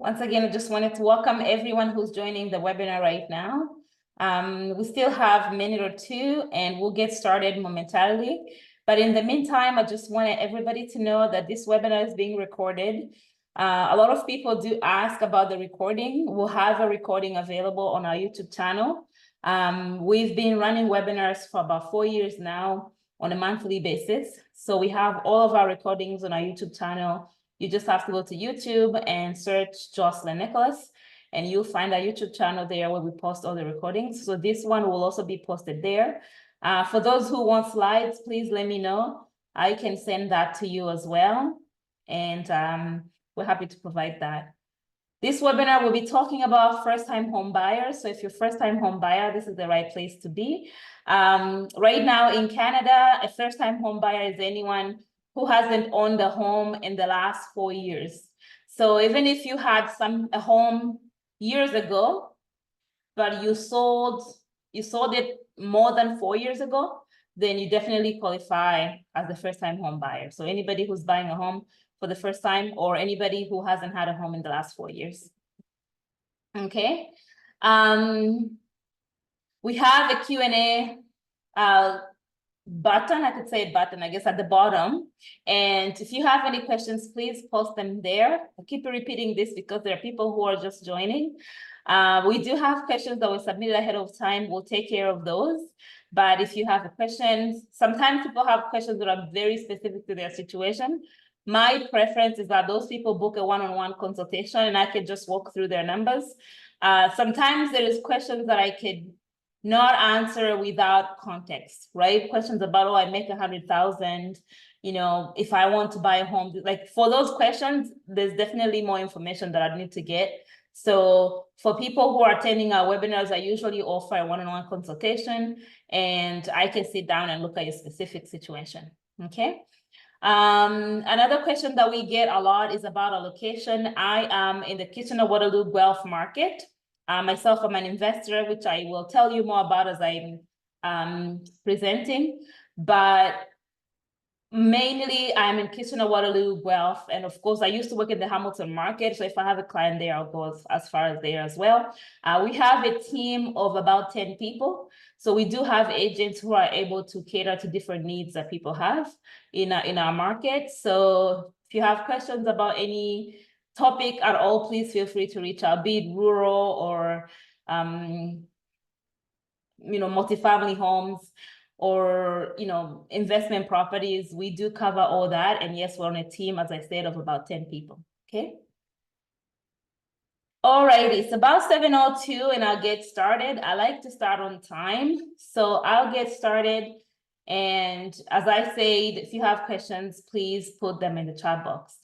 Once again, I just wanted to welcome everyone who's joining the webinar right now. We still have a minute or two and we'll get started momentarily. But in the meantime, I just wanted everybody to know that this webinar is being recorded. A lot of people do ask about the recording. We'll have a recording available on our YouTube channel. We've been running webinars for about 4 years now on a monthly basis. So we have all of our recordings on our YouTube channel. You just have to go to YouTube and search Joseline Nicholas, and you'll find our YouTube channel there where we post all the recordings. So this one will also be posted there. For those who want slides, please let me know. I can send that to you as well. And we're happy to provide that. This webinar will be talking about first-time home buyers. So if you're a first-time home buyer, this is the right place to be. Right now in Canada, a first-time home buyer is anyone who hasn't owned a home in the last 4 years. So even if you had a home years ago, but you sold it more than 4 years ago, then you definitely qualify as a first-time home buyer. So anybody who's buying a home for the first time, or anybody who hasn't had a home in the last 4 years. Okay. We have a Q&A button, I could say button, I guess, at the bottom. And if you have any questions, please post them there. I keep repeating this because there are people who are just joining. We do have questions that were submitted ahead of time. We'll take care of those. But if you have questions, sometimes people have questions that are very specific to their situation. My preference is that those people book a one-on-one consultation and I can just walk through their numbers. Sometimes there is questions that I could not answer without context, right? Questions about, oh, I make 100,000, you know, if I want to buy a home, like for those questions, there's definitely more information that I need to get. So for people who are attending our webinars, I usually offer a one-on-one consultation and I can sit down and look at your specific situation, okay? Another question that we get a lot is about a location. I am in the Kitchener-Waterloo Guelph market. Myself, I'm an investor, which I will tell you more about as I'm presenting, but mainly I'm in Kitchener-Waterloo, Guelph, and of course I used to work in the Hamilton market, so if I have a client there, I'll go as far as there as well. We have a team of about 10 people, so we do have agents who are able to cater to different needs that people have in our market. So if you have questions about any topic at all, please feel free to reach out, be it rural or multifamily homes or investment properties. We do cover all that, and yes, we're on a team, as I said, of about 10 people. Okay. All right, it's about 7:02 and I'll get started. I like to start on time, so I'll get started. And as I said, if you have questions, please put them in the chat box.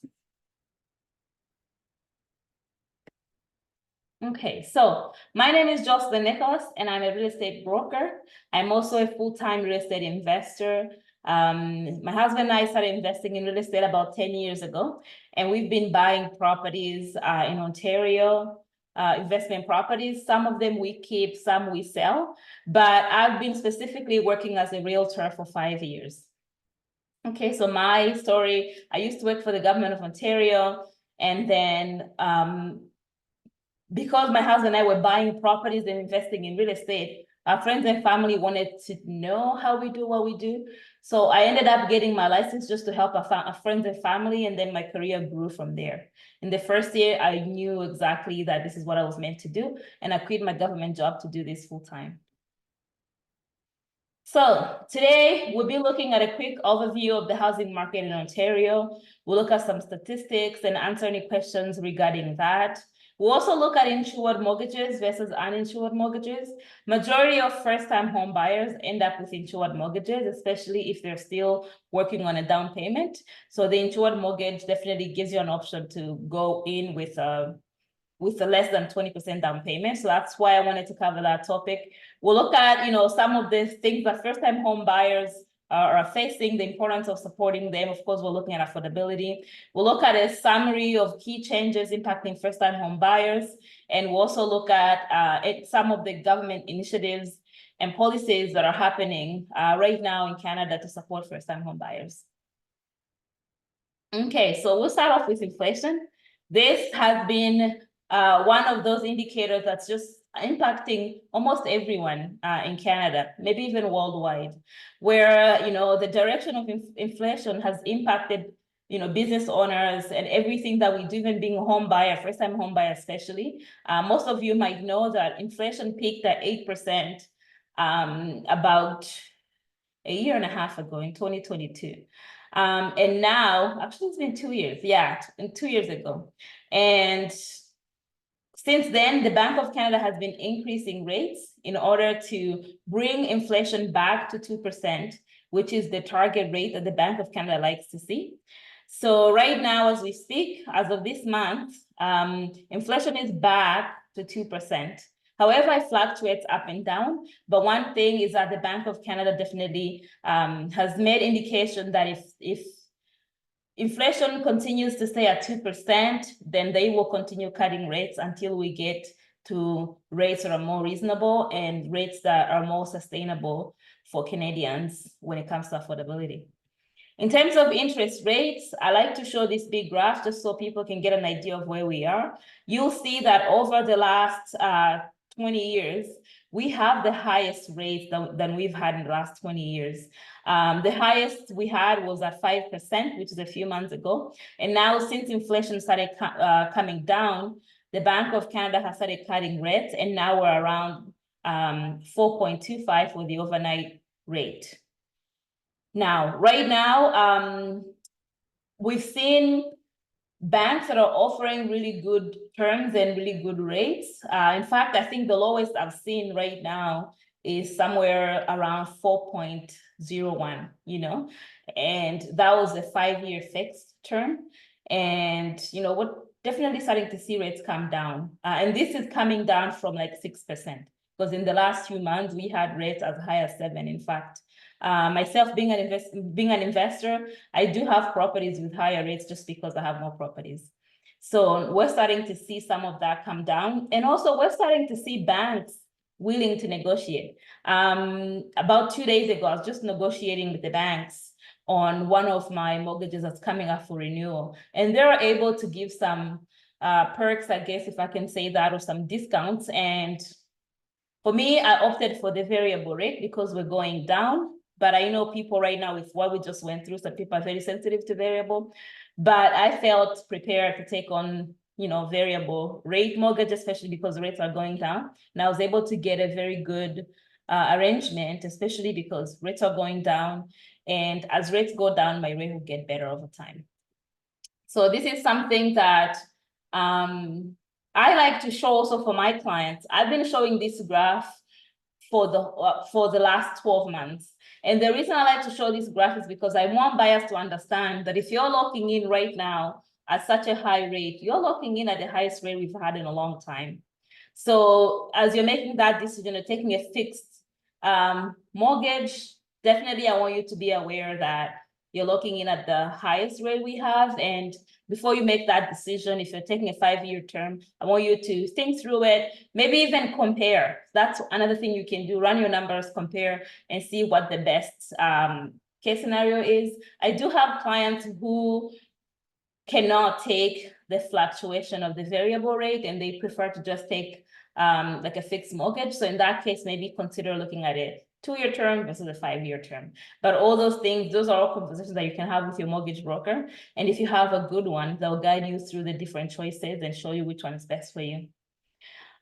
Okay, so my name is Joseline Nicholas and I'm a real estate broker. I'm also a full-time real estate investor. My husband and I started investing in real estate about 10 years ago, and we've been buying properties in Ontario, investment properties. Some of them we keep, some we sell, but I've been specifically working as a realtor for 5 years. Okay, so my story, I used to work for the government of Ontario, and then because my husband and I were buying properties and investing in real estate, our friends and family wanted to know how we do what we do. So I ended up getting my license just to help our friends and family, and then my career grew from there. In the first year, I knew exactly that this is what I was meant to do, and I quit my government job to do this full time. So today we'll be looking at a quick overview of the housing market in Ontario. We'll look at some statistics and answer any questions regarding that. We'll also look at insured mortgages versus uninsured mortgages. Majority of first-time home buyers end up with insured mortgages, especially if they're still working on a down payment. So the insured mortgage definitely gives you an option to go in with a less than 20% down payment. So that's why I wanted to cover that topic. We'll look at, some of the things that first-time home buyers are facing, the importance of supporting them. Of course, we're looking at affordability. We'll look at a summary of key changes impacting first-time home buyers. And we'll also look at some of the government initiatives and policies that are happening right now in Canada to support first-time home buyers. Okay, so we'll start off with inflation. This has been one of those indicators that's just impacting almost everyone in Canada, maybe even worldwide, where, the direction of inflation has impacted, business owners and everything that we do, even being a home buyer, first-time home buyer especially. Most of you might know that inflation peaked at 8% about a year and a half ago in 2022. And now, actually, it's been 2 years. Yeah, 2 years ago. And since then, the Bank of Canada has been increasing rates in order to bring inflation back to 2%, which is the target rate that the Bank of Canada likes to see. So right now, as we speak, as of this month, inflation is back to 2%. However, it fluctuates up and down. But one thing is that the Bank of Canada definitely has made indication that if inflation continues to stay at 2%, then they will continue cutting rates until we get to rates that are more reasonable and rates that are more sustainable for Canadians when it comes to affordability. In terms of interest rates, I like to show this big graph just so people can get an idea of where we are. You'll see that over the last 20 years, we have the highest rates than we've had in the last 20 years. The highest we had was at 5%, which is a few months ago. And now since inflation started coming down, the Bank of Canada has started cutting rates, and now we're around 4.25 for the overnight rate. Now, right now, we've seen banks that are offering really good terms and really good rates. In fact, I think the lowest I've seen right now is somewhere around 4.01, and that was a 5-year fixed term. And, we're definitely starting to see rates come down. And this is coming down from like 6%, because in the last few months, we had rates as high as 7%, in fact. Myself being an investor, I do have properties with higher rates just because I have more properties. So we're starting to see some of that come down. And also we're starting to see banks willing to negotiate. About 2 days ago, I was just negotiating with the banks on one of my mortgages that's coming up for renewal. And they're able to give some perks, I guess, if I can say that, or some discounts. And for me, I opted for the variable rate because we're going down. But I know people right now, with what we just went through, some people are very sensitive to variable. But I felt prepared to take on, variable rate mortgage, especially because rates are going down. And I was able to get a very good arrangement, especially because rates are going down. And as rates go down, my rate will get better over time. So this is something that I like to show also for my clients. I've been showing this graph for the last 12 months. And the reason I like to show this graph is because I want buyers to understand that if you're locking in right now at such a high rate, you're locking in at the highest rate we've had in a long time. So as you're making that decision of taking a fixed mortgage, definitely I want you to be aware that you're looking in at the highest rate we have. And before you make that decision, if you're taking a 5-year term, I want you to think through it, maybe even compare. That's another thing you can do. Run your numbers, compare, and see what the best case scenario is. I do have clients who cannot take the fluctuation of the variable rate, and they prefer to just take like a fixed mortgage. So in that case, maybe consider looking at it 2-year term versus a 5-year term. But all those things, those are all conversations that you can have with your mortgage broker. And if you have a good one, they'll guide you through the different choices and show you which one is best for you.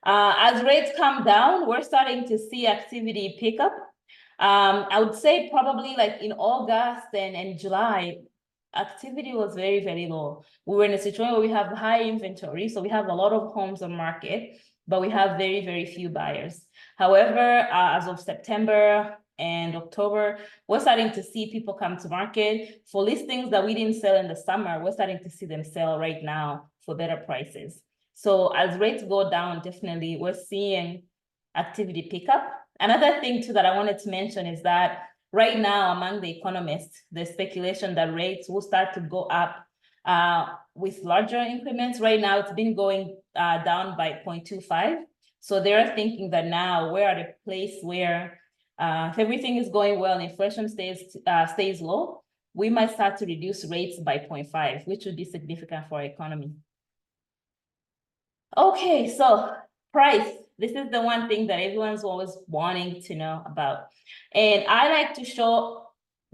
As rates come down, we're starting to see activity pick up. I would say probably like in August and July, activity was very, very low. We were in a situation where we have high inventory, so we have a lot of homes on market, but we have very, very few buyers. However, as of September and October, we're starting to see people come to market for listings that we didn't sell in the summer. We're starting to see them sell right now for better prices. So as rates go down, definitely we're seeing activity pick up. Another thing too that I wanted to mention is that right now among the economists, there's speculation that rates will start to go up with larger increments. Right now, it's been going down by 0.25. So they're thinking that now we're at a place where if everything is going well and inflation stays low, we might start to reduce rates by 0.5, which would be significant for our economy. Okay, so price. This is the one thing that everyone's always wanting to know about. And I like to show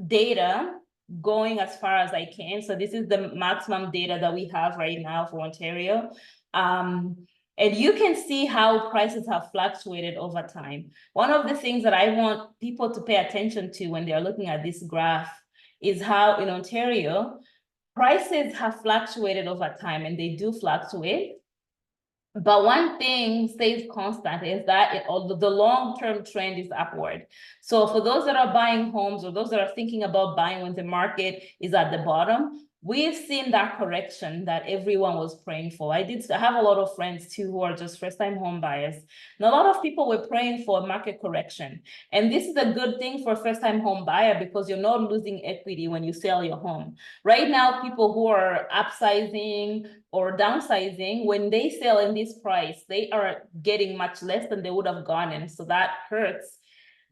data going as far as I can. So this is the maximum data that we have right now for Ontario. And you can see how prices have fluctuated over time. One of the things that I want people to pay attention to when they're looking at this graph is how in Ontario, prices have fluctuated over time, and they do fluctuate. But one thing stays constant is that the long-term trend is upward. So for those that are buying homes or those that are thinking about buying when the market is at the bottom, we've seen that correction that everyone was praying for. I have a lot of friends too who are just first-time home buyers. And a lot of people were praying for a market correction. And this is a good thing for a first-time home buyer because you're not losing equity when you sell your home. Right now, people who are upsizing or downsizing, when they sell in this price, they are getting much less than they would have gotten. So that hurts.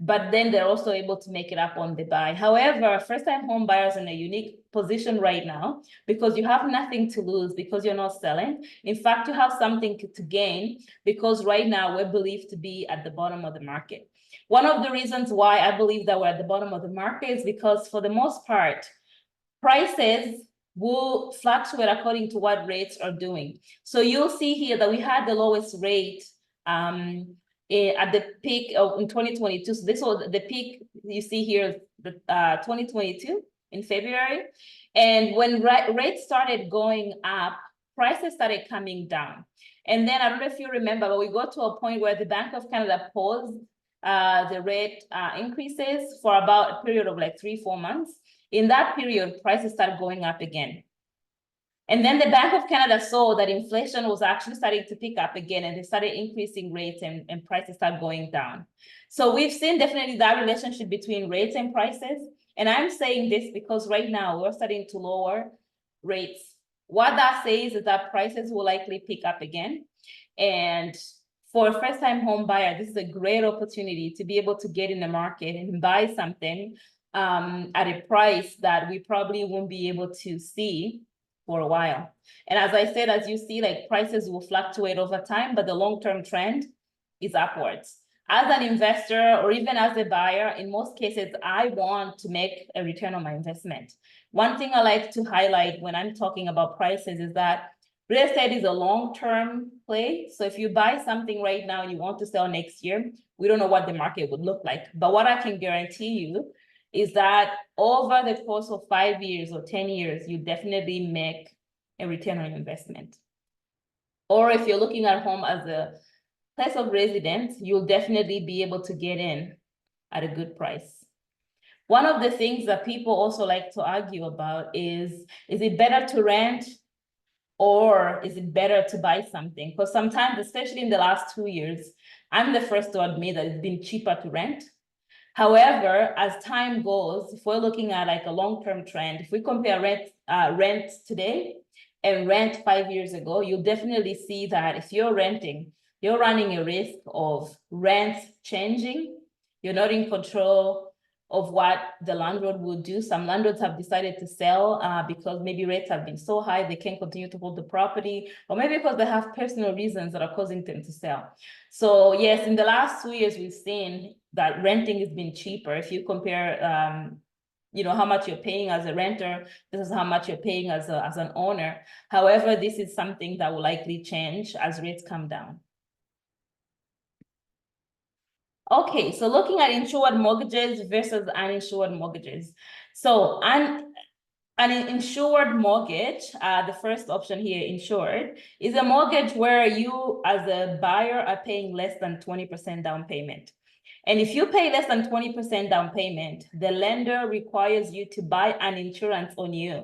But then they're also able to make it up on the buy. However, first-time home buyers in a unique position right now because you have nothing to lose because you're not selling. In fact, you have something to gain because right now we're believed to be at the bottom of the market. One of the reasons why I believe that we're at the bottom of the market is because for the most part, prices will fluctuate according to what rates are doing. So you'll see here that we had the lowest rate at the peak of in 2022. So this was the peak you see here, the 2022 in February. And when rates started going up, prices started coming down. And then I don't know if you remember, but we got to a point where the Bank of Canada paused the rate increases for about a period of like 3-4 months. In that period, prices started going up again. And then the Bank of Canada saw that inflation was actually starting to pick up again, and they started increasing rates and prices started going down. So we've seen definitely that relationship between rates and prices. And I'm saying this because right now we're starting to lower rates. What that says is that prices will likely pick up again. And for a first-time home buyer, this is a great opportunity to be able to get in the market and buy something at a price that we probably won't be able to see for a while. And as I said, as you see, like prices will fluctuate over time, but the long-term trend is upwards. As an investor or even as a buyer, in most cases, I want to make a return on my investment. One thing I like to highlight when I'm talking about prices is that real estate is a long-term play. So if you buy something right now and you want to sell next year, we don't know what the market would look like. But what I can guarantee you is that over the course of 5 years or 10 years, you definitely make a return on investment. Or if you're looking at home as a place of residence, you'll definitely be able to get in at a good price. One of the things that people also like to argue about is it better to rent or is it better to buy something? Because sometimes, especially in the last 2 years, I'm the first to admit that it's been cheaper to rent. However, as time goes, if we're looking at like a long-term trend, if we compare rent today and rent 5 years ago, you'll definitely see that if you're renting, you're running a risk of rent changing. You're not in control of what the landlord will do. Some landlords have decided to sell because maybe rates have been so high they can't continue to hold the property, or maybe because they have personal reasons that are causing them to sell. So yes, in the last 2 years, we've seen that renting has been cheaper. If you compare how much you're paying as a renter, this is how much you're paying as an owner. However, this is something that will likely change as rates come down. Okay, so looking at insured mortgages versus uninsured mortgages. So an insured mortgage, the first option here, insured, is a mortgage where you as a buyer are paying less than 20% down payment. And if you pay less than 20% down payment, the lender requires you to buy an insurance on you.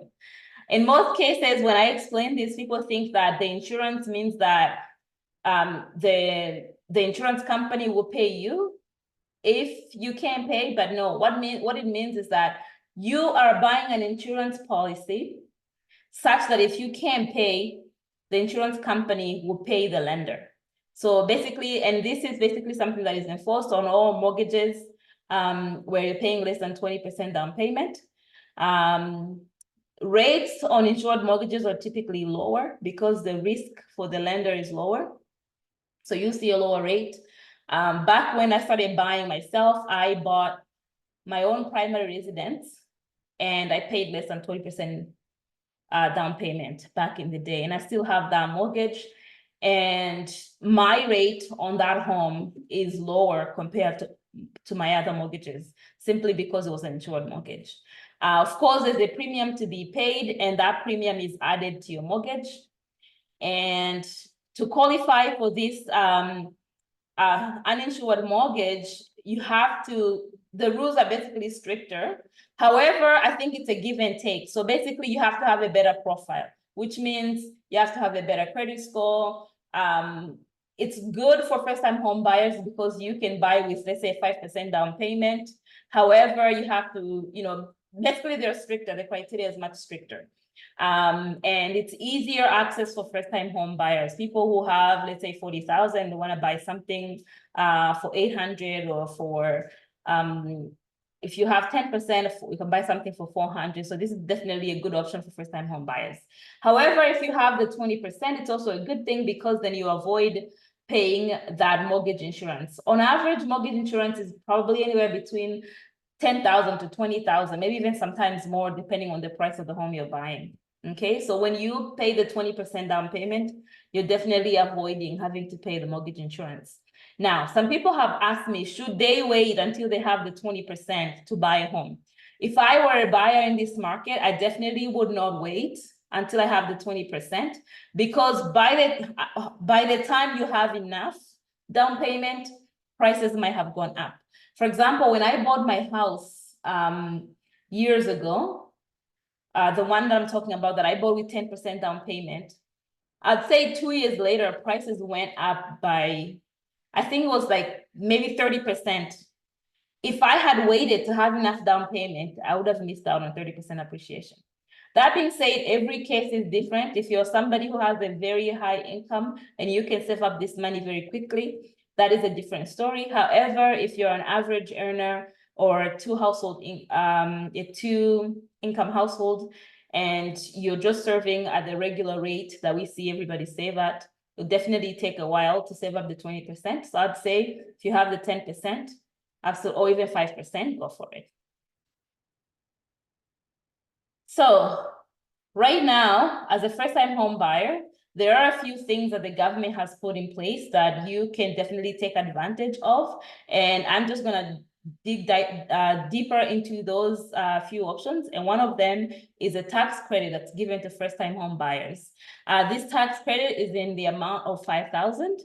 In most cases, when I explain this, people think that the insurance means that the insurance company will pay you if you can't pay, but no, what it means is that you are buying an insurance policy such that if you can't pay, the insurance company will pay the lender. So basically, and this is basically something that is enforced on all mortgages where you're paying less than 20% down payment. Rates on insured mortgages are typically lower because the risk for the lender is lower. So you see a lower rate. Back when I started buying myself, I bought my own primary residence and I paid less than 20% down payment back in the day. And I still have that mortgage. And my rate on that home is lower compared to my other mortgages, simply because it was an insured mortgage. Of course, there's a premium to be paid, and that premium is added to your mortgage. And to qualify for this uninsured mortgage, you have to, the rules are basically stricter. However, I think it's a give and take. So basically, you have to have a better profile, which means you have to have a better credit score. It's good for first-time home buyers because you can buy with, let's say, 5% down payment. However, you have to, basically they're stricter. The criteria is much stricter. And it's easier access for first-time home buyers. People who have, let's say, 40,000, they want to buy something for 800, or for if you have 10%, you can buy something for 400. So this is definitely a good option for first-time home buyers. However, if you have the 20%, it's also a good thing because then you avoid paying that mortgage insurance. On average, mortgage insurance is probably anywhere between 10,000 to 20,000, maybe even sometimes more, depending on the price of the home you're buying. Okay, so when you pay the 20% down payment, you're definitely avoiding having to pay the mortgage insurance. Now, some people have asked me, should they wait until they have the 20% to buy a home? If I were a buyer in this market, I definitely would not wait until I have the 20%, because by the time you have enough down payment, prices might have gone up. For example, when I bought my house years ago, the one that I'm talking about that I bought with 10% down payment, I'd say 2 years later, prices went up by, I think it was like maybe 30%. If I had waited to have enough down payment, I would have missed out on 30% appreciation. That being said, every case is different. If you're somebody who has a very high income and you can save up this money very quickly, that is a different story. However, if you're an average earner or a two-income household, and you're just serving at the regular rate that we see everybody save at, it'll definitely take a while to save up the 20%. So I'd say if you have the 10%, or even 5%, go for it. So right now, as a first-time home buyer, there are a few things that the government has put in place that you can definitely take advantage of. And I'm just gonna dig deeper into those few options. And one of them is a tax credit that's given to first-time home buyers. This tax credit is in the amount of $5,000.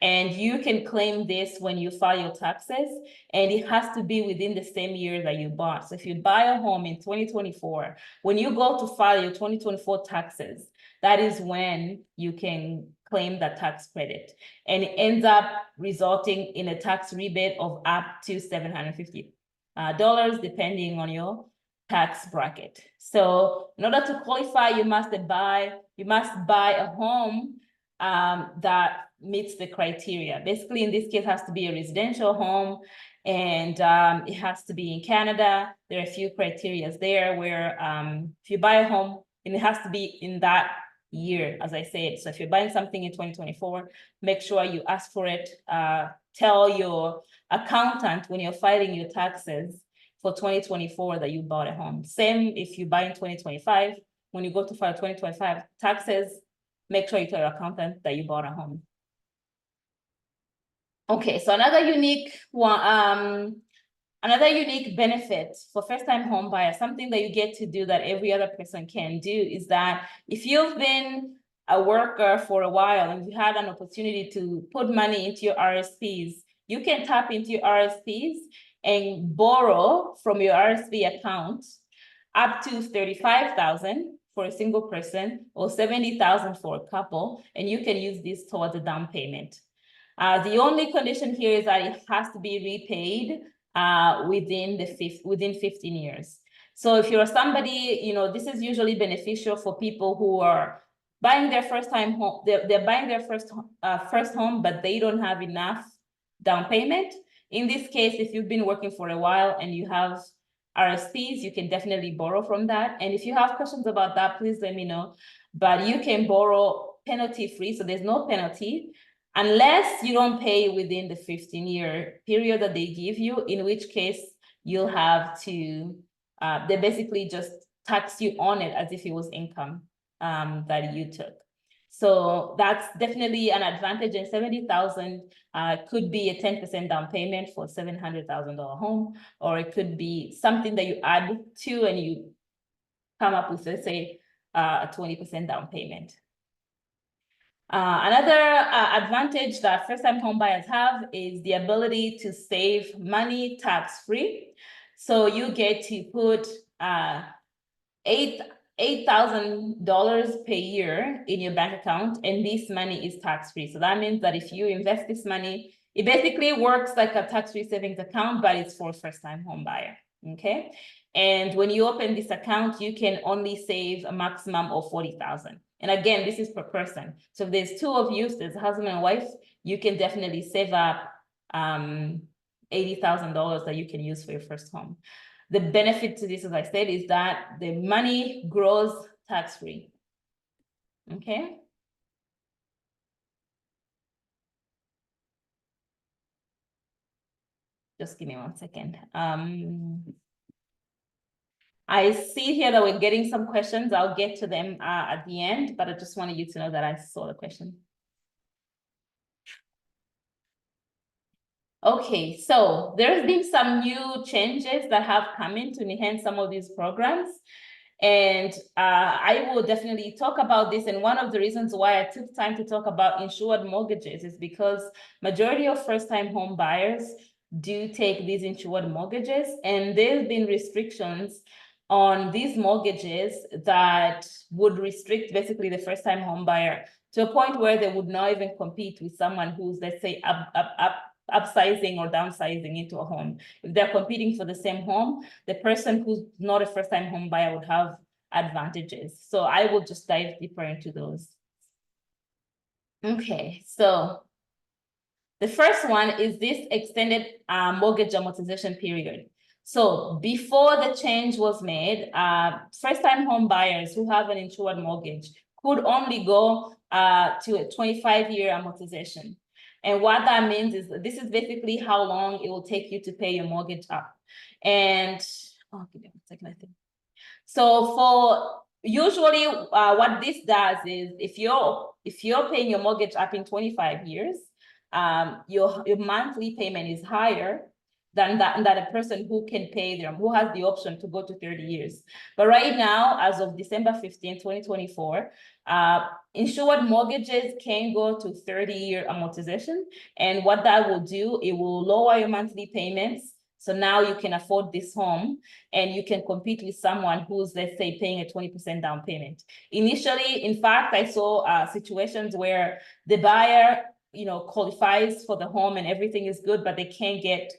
And you can claim this when you file your taxes, and it has to be within the same year that you bought. So if you buy a home in 2024, when you go to file your 2024 taxes, that is when you can claim that tax credit. And it ends up resulting in a tax rebate of up to $750, depending on your tax bracket. So in order to qualify, you must buy a home that meets the criteria. Basically, in this case, it has to be a residential home, and it has to be in Canada. There are a few criteria there where if you buy a home, and it has to be in that year, as I said. So if you're buying something in 2024, make sure you ask for it. Tell your accountant when you're filing your taxes for 2024 that you bought a home. Same if you buy in 2025, when you go to file 2025 taxes, make sure you tell your accountant that you bought a home. Okay, so another unique benefit for first-time home buyers, something that you get to do that every other person can do, is that if you've been a worker for a while and you had an opportunity to put money into your RSPs, you can tap into your RSPs and borrow from your RSP account up to $35,000 for a single person or $70,000 for a couple, and you can use this towards a down payment. The only condition here is that it has to be repaid within 15 years. So if you're somebody, this is usually beneficial for people who are buying their first time home. They're buying their first home, but they don't have enough down payment. In this case, if you've been working for a while and you have RSPs, you can definitely borrow from that. And if you have questions about that, please let me know. But you can borrow penalty-free, so there's no penalty, unless you don't pay within the 15-year period that they give you, in which case you'll have to, they basically just tax you on it as if it was income that you took. So that's definitely an advantage, and 70,000 could be a 10% down payment for $700,000 home, or it could be something that you add to and you come up with, let's say, a 20% down payment. Another advantage that first-time homebuyers have is the ability to save money tax-free. So you get to put $8,000 per year in your bank account, and this money is tax-free. So that means that if you invest this money, it basically works like a tax-free savings account, but it's for first-time home buyer, okay? And when you open this account, you can only save a maximum of $40,000. And again, this is per person. So if there's two of you, so there's a husband and wife, you can definitely save up $80,000 that you can use for your first home. The benefit to this, as I said, is that the money grows tax-free. Okay. Just give me 1 second. I see here that we're getting some questions. I'll get to them at the end, but I just wanted you to know that I saw the question. Okay, so there's been some new changes that have come in to enhance some of these programs. And I will definitely talk about this. And one of the reasons why I took time to talk about insured mortgages is because majority of first-time home buyers do take these insured mortgages, and there's been restrictions on these mortgages that would restrict basically the first-time home buyer to a point where they would not even compete with someone who's, let's say, upsizing or downsizing into a home. If they're competing for the same home, the person who's not a first-time home buyer would have advantages. So I will just dive deeper into those. Okay, so the first one is this extended mortgage amortization period. So before the change was made, first-time home buyers who have an insured mortgage could only go to a 25-year amortization. And what that means is this is basically how long it will take you to pay your mortgage up. And give me 1 second, I think. So for usually what this does is if you're paying your mortgage up in 25 years, your monthly payment is higher than a person who can pay them, who has the option to go to 30 years. But right now, as of December 15, 2024, insured mortgages can go to 30-year amortization. And what that will do, it will lower your monthly payments. So now you can afford this home and you can compete with someone who's, let's say, paying a 20% down payment. Initially, in fact, I saw situations where the buyer, qualifies for the home and everything is good, but they can't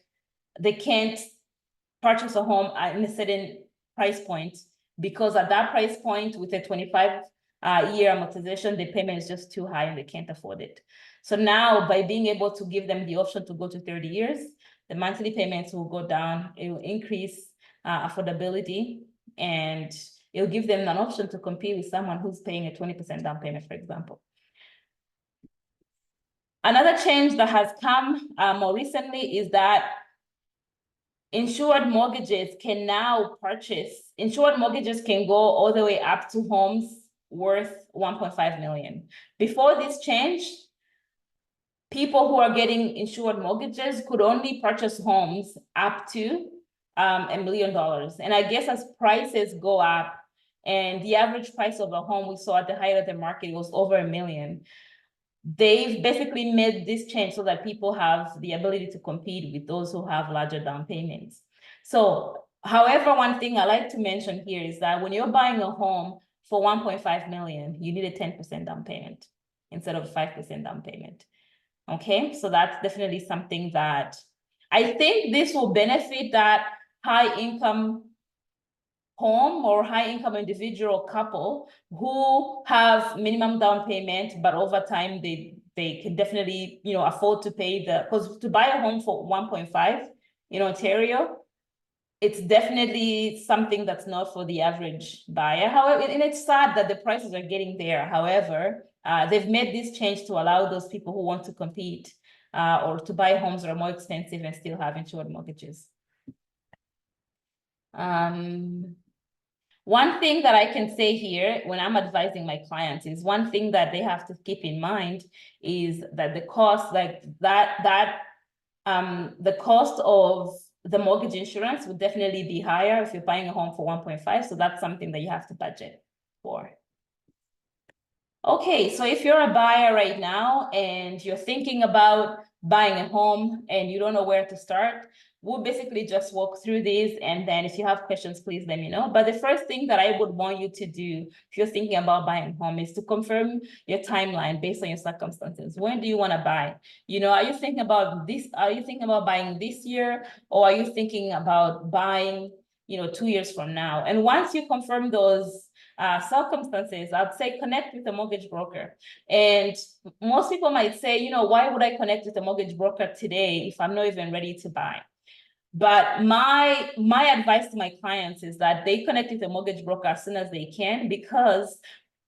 purchase a home in a certain price point, because at that price point with a 25-year amortization, the payment is just too high and they can't afford it. So now by being able to give them the option to go to 30 years, the monthly payments will go down, it will increase affordability, and it'll give them an option to compete with someone who's paying a 20% down payment, for example. Another change that has come more recently is that insured mortgages can go all the way up to homes worth 1.5 million. Before this change, people who are getting insured mortgages could only purchase homes up to $1 million. And I guess as prices go up and the average price of a home we saw at the height of the market was over $1 million, they've basically made this change so that people have the ability to compete with those who have larger down payments. So, however, one thing I like to mention here is that when you're buying a home for 1.5 million, you need a 10% down payment instead of 5% down payment. Okay, so that's definitely something that I think this will benefit that high income home or high income individual couple who have minimum down payment, but over time they can definitely afford to pay because to buy a home for 1.5 in Ontario, it's definitely something that's not for the average buyer. However, and it's sad that the prices are getting there. However, they've made this change to allow those people who want to compete or to buy homes that are more expensive and still have insured mortgages. One thing that I can say here when I'm advising my clients is one thing that they have to keep in mind is that the cost, like the cost of the mortgage insurance would definitely be higher if you're buying a home for 1.5. So that's something that you have to budget for. Okay, so if you're a buyer right now and you're thinking about buying a home and you don't know where to start, we'll basically just walk through these, and then if you have questions, please let me know. But the first thing that I would want you to do if you're thinking about buying a home is to confirm your timeline based on your circumstances. When do you want to buy? You know, are you thinking about this? Are you thinking about buying this year, or are you thinking about buying, 2 years from now? And once you confirm those circumstances, I'd say connect with a mortgage broker. And most people might say, why would I connect with a mortgage broker today if I'm not even ready to buy? But my advice to my clients is that they connect with a mortgage broker as soon as they can, because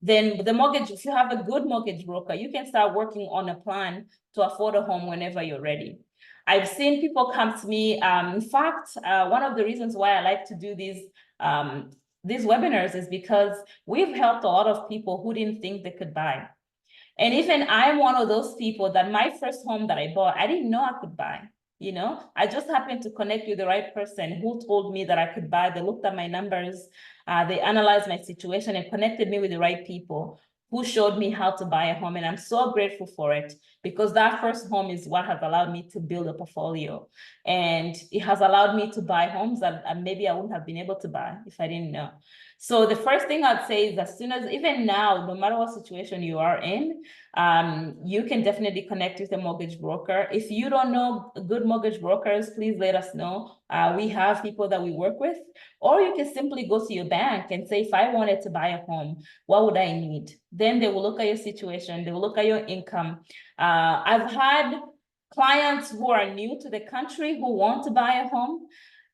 then if you have a good mortgage broker, you can start working on a plan to afford a home whenever you're ready. I've seen people come to me. In fact, one of the reasons why I like to do these webinars is because we've helped a lot of people who didn't think they could buy. And even I'm one of those people that my first home that I bought, I didn't know I could buy. I just happened to connect with the right person who told me that I could buy. They looked at my numbers, they analyzed my situation and connected me with the right people who showed me how to buy a home. And I'm so grateful for it, because that first home is what has allowed me to build a portfolio. And it has allowed me to buy homes that maybe I wouldn't have been able to buy if I didn't know. So the first thing I'd say is, as soon as, even now, no matter what situation you are in, you can definitely connect with a mortgage broker. If you don't know good mortgage brokers, please let us know. We have people that we work with, or you can simply go to your bank and say, if I wanted to buy a home, what would I need? Then they will look at your situation. They will look at your income. I've had clients who are new to the country who want to buy a home.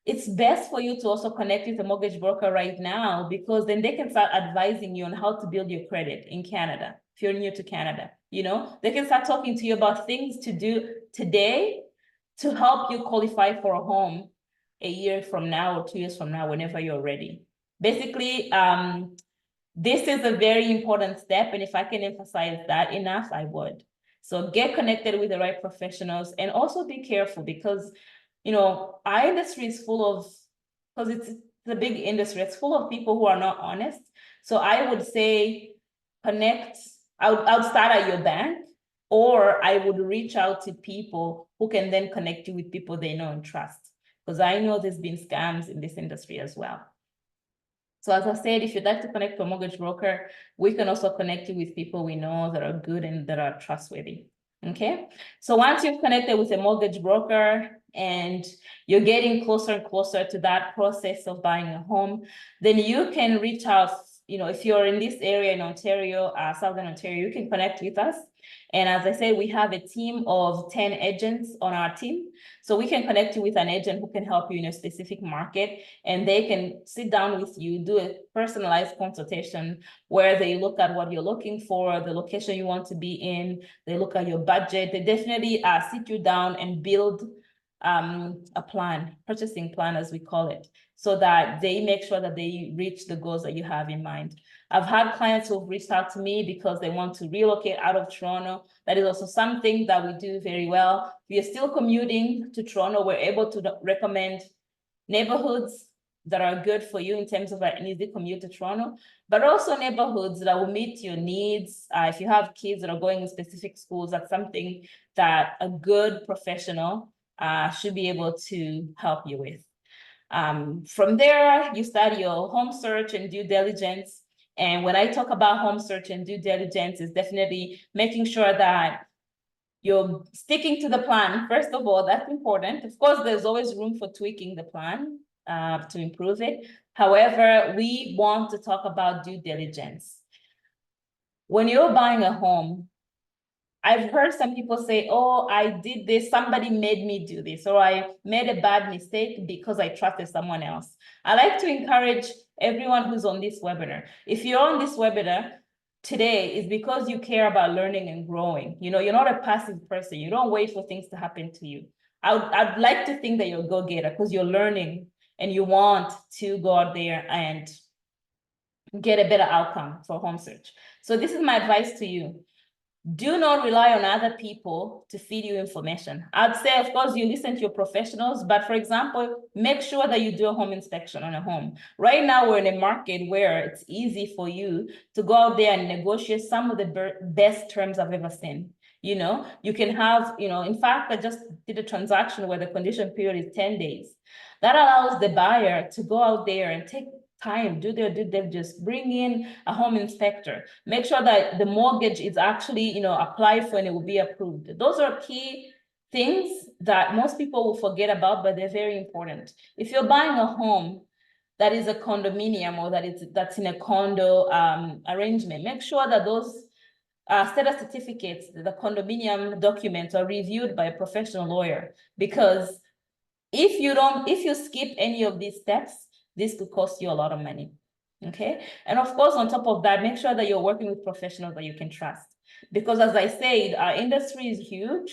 It's best for you to also connect with a mortgage broker right now, because then they can start advising you on how to build your credit in Canada. If you're new to Canada, they can start talking to you about things to do today to help you qualify for a home a year from now or 2 years from now, whenever you're ready. Basically, this is a very important step. And if I can emphasize that enough, I would. So get connected with the right professionals, and also be careful, because our industry is full of, because it's a big industry, it's full of people who are not honest. So I would say connect, I would start at your bank, or I would reach out to people who can then connect you with people they know and trust, because I know there's been scams in this industry as well. So as I said, if you'd like to connect to a mortgage broker, we can also connect you with people we know that are good and that are trustworthy. Okay, so once you've connected with a mortgage broker and you're getting closer and closer to that process of buying a home, then you can reach out. If you're in this area in Ontario, Southern Ontario, you can connect with us. And as I said, we have a team of 10 agents on our team. So we can connect you with an agent who can help you in a specific market, and they can sit down with you, do a personalized consultation where they look at what you're looking for, the location you want to be in, they look at your budget. They definitely sit you down and build a plan, purchasing plan as we call it, so that they make sure that they reach the goals that you have in mind. I've had clients who've reached out to me because they want to relocate out of Toronto. That is also something that we do very well. If you're still commuting to Toronto, we're able to recommend neighborhoods that are good for you in terms of an easy commute to Toronto, but also neighborhoods that will meet your needs. If you have kids that are going in specific schools, that's something that a good professional should be able to help you with. From there, you start your home search and due diligence. And when I talk about home search and due diligence, is definitely making sure that you're sticking to the plan. First of all, that's important. Of course, there's always room for tweaking the plan to improve it. However, we want to talk about due diligence. When you're buying a home, I've heard some people say, oh, I did this, somebody made me do this, or I made a bad mistake because I trusted someone else. I like to encourage everyone who's on this webinar. If you're on this webinar today, it's because you care about learning and growing. You know, you're not a passive person. You don't wait for things to happen to you. I'd like to think that you're a go-getter because you're learning and you want to go out there and get a better outcome for home search. So this is my advice to you. Do not rely on other people to feed you information. I'd say, of course, you listen to your professionals, but for example, make sure that you do a home inspection on a home. Right now, we're in a market where it's easy for you to go out there and negotiate some of the best terms I've ever seen. You know, you can have, you know, in fact, I just did a transaction where the condition period is 10 days. That allows the buyer to go out there and take time, do their due diligence, bring in a home inspector, make sure that the mortgage is actually, you know, applied for and it will be approved. Those are key things that most people will forget about, but they're very important. If you're buying a home that is a condominium or that's in a condo arrangement, make sure that those status certificates, the condominium documents are reviewed by a professional lawyer, because if you skip any of these steps, this could cost you a lot of money. Okay. And of course, on top of that, make sure that you're working with professionals that you can trust. Because as I said, our industry is huge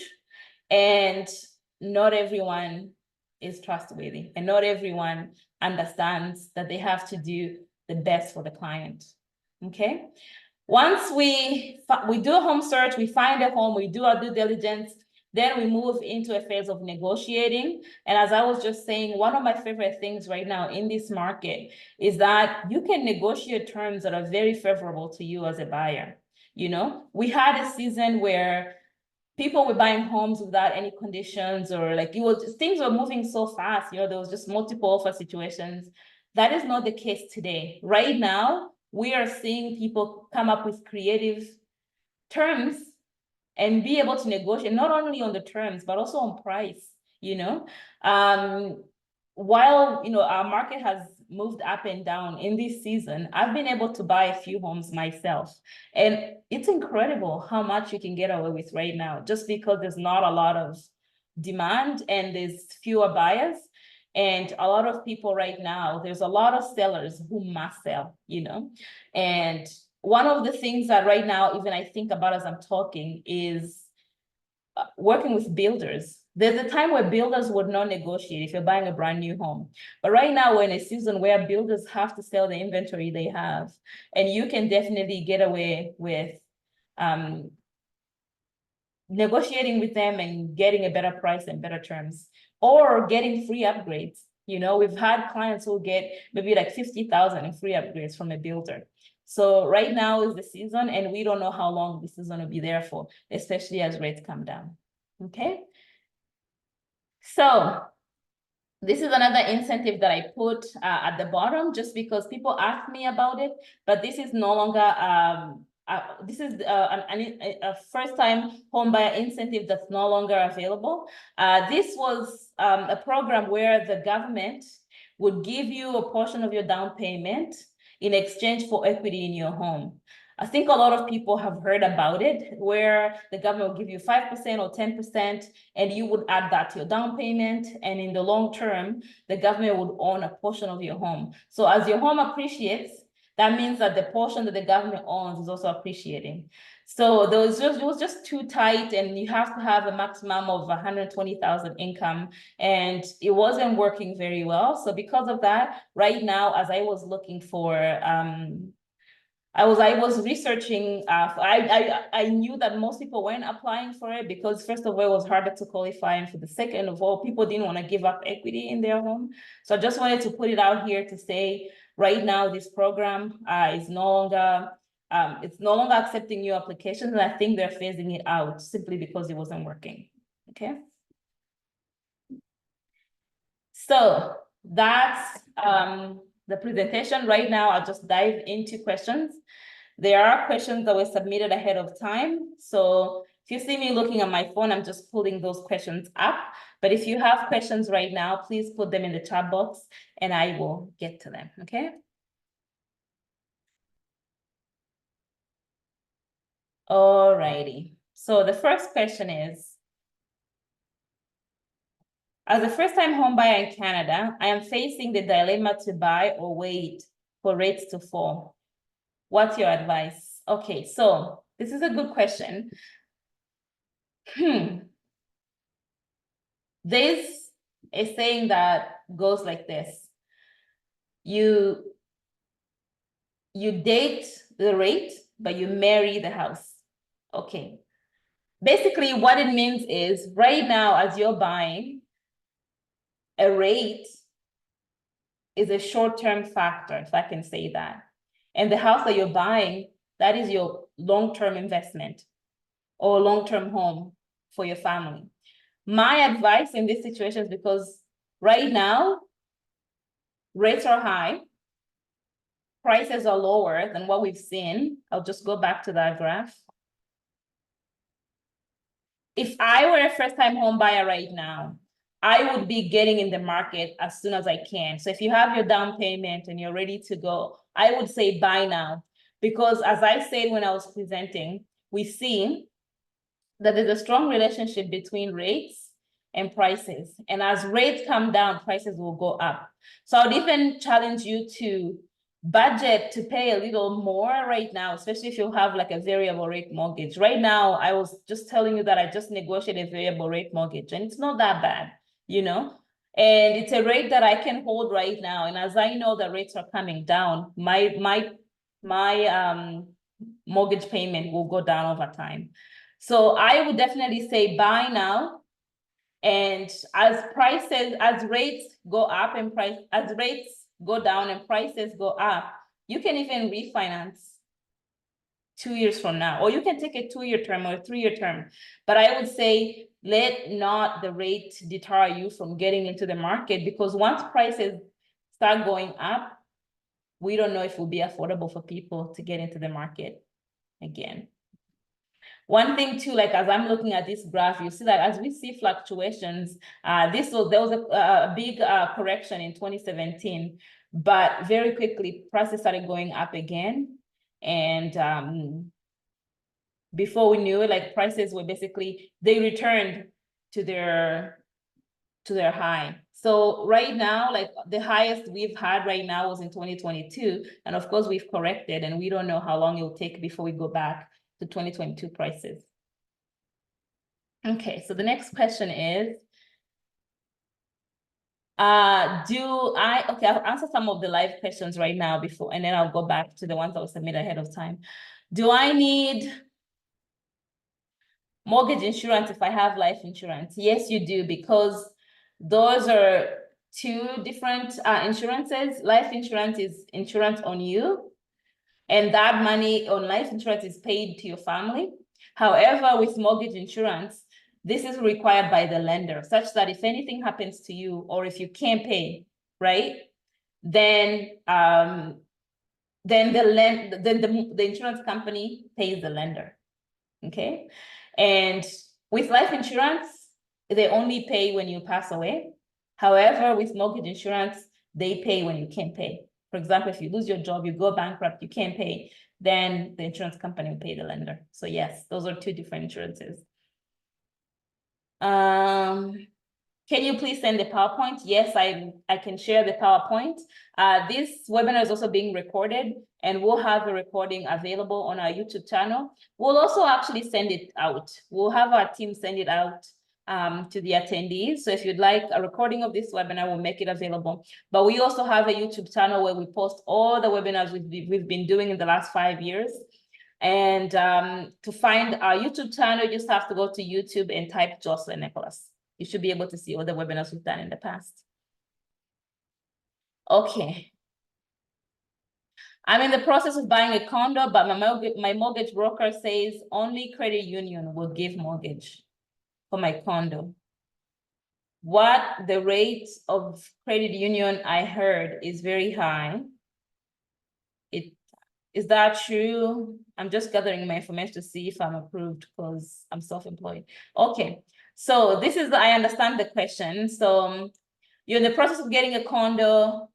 and not everyone is trustworthy and not everyone understands that they have to do the best for the client. Okay. Once we do a home search, we find a home, we do our due diligence, then we move into a phase of negotiating. And as I was just saying, one of my favorite things right now in this market is that you can negotiate terms that are very favorable to you as a buyer. You know, we had a season where people were buying homes without any conditions, or like things were moving so fast, you know, there was just multiple offer situations. That is not the case today. Right now, we are seeing people come up with creative terms and be able to negotiate not only on the terms, but also on price, you know. While, you know, our market has moved up and down in this season, I've been able to buy a few homes myself. And it's incredible how much you can get away with right now, just because there's not a lot of demand and there's fewer buyers. And a lot of people right now, there's a lot of sellers who must sell, you know. And one of the things that right now, even I think about as I'm talking, is working with builders. There's a time where builders would not negotiate if you're buying a brand new home. But right now, we're in a season where builders have to sell the inventory they have. And you can definitely get away with negotiating with them and getting a better price and better terms, or getting free upgrades. You know, we've had clients who get maybe like 50,000 in free upgrades from a builder. So right now is the season, and we don't know how long this is going to be there for, especially as rates come down. Okay. So this is another incentive that I put at the bottom, just because people ask me about it, but this is no longer, this is a first-time homebuyer incentive that's no longer available. This was a program where the government would give you a portion of your down payment in exchange for equity in your home. I think a lot of people have heard about it, where the government will give you 5% or 10%, and you would add that to your down payment. And in the long term, the government would own a portion of your home. So as your home appreciates, that means that the portion that the government owns is also appreciating. So it was just too tight, and you have to have a maximum of 120,000 income, and it wasn't working very well. So because of that, right now, as I was looking for I was researching. I knew that most people weren't applying for it because, first of all, it was harder to qualify, and for the second of all, people didn't want to give up equity in their home. So I just wanted to put it out here to say, right now, this program is no longer it's no longer accepting new applications, and I think they're phasing it out simply because it wasn't working. Okay. So that's the presentation. Right now, I'll just dive into questions. There are questions that were submitted ahead of time. So if you see me looking at my phone, I'm just pulling those questions up. But if you have questions right now, please put them in the chat box and I will get to them, okay? All righty. So the first question is, as a first-time home buyer in Canada, I am facing the dilemma to buy or wait for rates to fall. What's your advice? Okay, so this is a good question. There's a saying that goes like this. You date the rate, but you marry the house. Okay. Basically, what it means is right now, as you're buying, a rate is a short-term factor, if I can say that. And the house that you're buying, that is your long-term investment or long-term home for your family. My advice in this situation is because right now, rates are high, prices are lower than what we've seen. I'll just go back to that graph. If I were a first-time home buyer right now, I would be getting in the market as soon as I can. So if you have your down payment and you're ready to go, I would say buy now. Because as I said when I was presenting, we've seen that there's a strong relationship between rates and prices. And as rates come down, prices will go up. So I would even challenge you to budget to pay a little more right now, especially if you have like a variable rate mortgage. Right now, I was just telling you that I just negotiated a variable rate mortgage, and it's not that bad, you know? And it's a rate that I can hold right now. And as I know that rates are coming down, my mortgage payment will go down over time. So I would definitely say buy now. And as rates go up and as rates go down and prices go up, you can even refinance 2 years from now, or you can take a 2-year term or a 3-year term. But I would say let not the rate deter you from getting into the market, because once prices start going up, we don't know if it will be affordable for people to get into the market again. One thing too, like as I'm looking at this graph, you see that as we see fluctuations, there was a big correction in 2017, but very quickly prices started going up again. And before we knew it, like prices were basically, they returned to their high. So right now, like the highest we've had right now was in 2022. And of course we've corrected, and we don't know how long it will take before we go back to 2022 prices. Okay, so the next question is, okay, I'll answer some of the live questions right now before, and then I'll go back to the ones that were submitted ahead of time. Do I need mortgage insurance if I have life insurance? Yes, you do, because those are two different insurances. Life insurance is insurance on you, and that money on life insurance is paid to your family. However, with mortgage insurance, this is required by the lender, such that if anything happens to you, or if you can't pay, right, then the insurance company pays the lender. Okay, and with life insurance, they only pay when you pass away. However, with mortgage insurance, they pay when you can't pay. For example, if you lose your job, you go bankrupt, you can't pay, then the insurance company will pay the lender. So yes, those are two different insurances. Can you please send the PowerPoint? Yes, I can share the PowerPoint. This webinar is also being recorded, and we'll have the recording available on our YouTube channel. We'll also actually send it out. We'll have our team send it out to the attendees. So if you'd like a recording of this webinar, we'll make it available. But we also have a YouTube channel where we post all the webinars we've been doing in the last 5 years. And to find our YouTube channel, you just have to go to YouTube and type Joseline Nicholas. You should be able to see all the webinars we've done in the past. Okay. I'm in the process of buying a condo, but my mortgage broker says only credit union will give mortgage for my condo. What the rate of credit union I heard is very high. Is that true? I'm just gathering my information to see if I'm approved because I'm self-employed. Okay, so I understand the question. So you're in the process of getting a condo.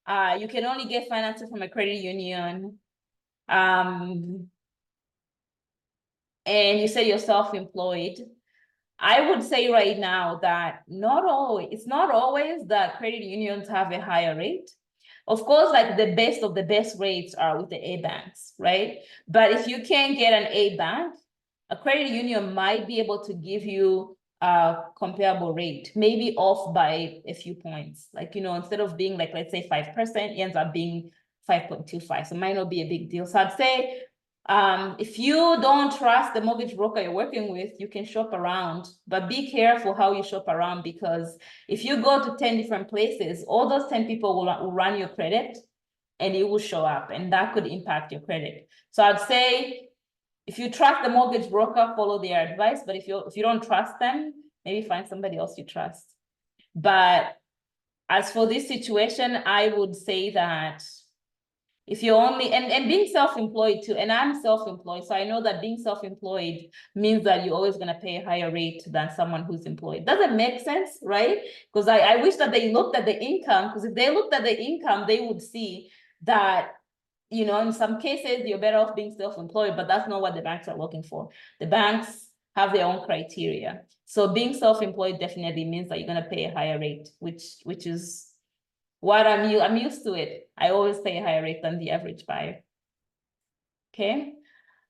You can only get financing from a credit union. and you say you're self-employed, I would say right now that it's not always that credit unions have a higher rate. Of course, like the best of the best rates are with the A banks, right? But if you can't get an A bank, a credit union might be able to give you a comparable rate, maybe off by a few points. Like, instead of being like, let's say 5%, it ends up being 5.25. So it might not be a big deal. So I'd say if you don't trust the mortgage broker you're working with, you can shop around, but be careful how you shop around, because if you go to 10 different places, all those 10 people will run your credit and it will show up, and that could impact your credit. So I'd say if you trust the mortgage broker, follow their advice, but if you don't trust them, maybe find somebody else you trust. But as for this situation, I would say that if you're only, and being self-employed too, and I'm self-employed, so I know that being self-employed means that you're always going to pay a higher rate than someone who's employed. Doesn't make sense, right? Because I wish that they looked at the income, because if they looked at the income, they would see that, in some cases, you're better off being self-employed, but that's not what the banks are looking for. The banks have their own criteria. So being self-employed definitely means that you're going to pay a higher rate, which is what I'm used to it. I always pay a higher rate than the average buyer. Okay.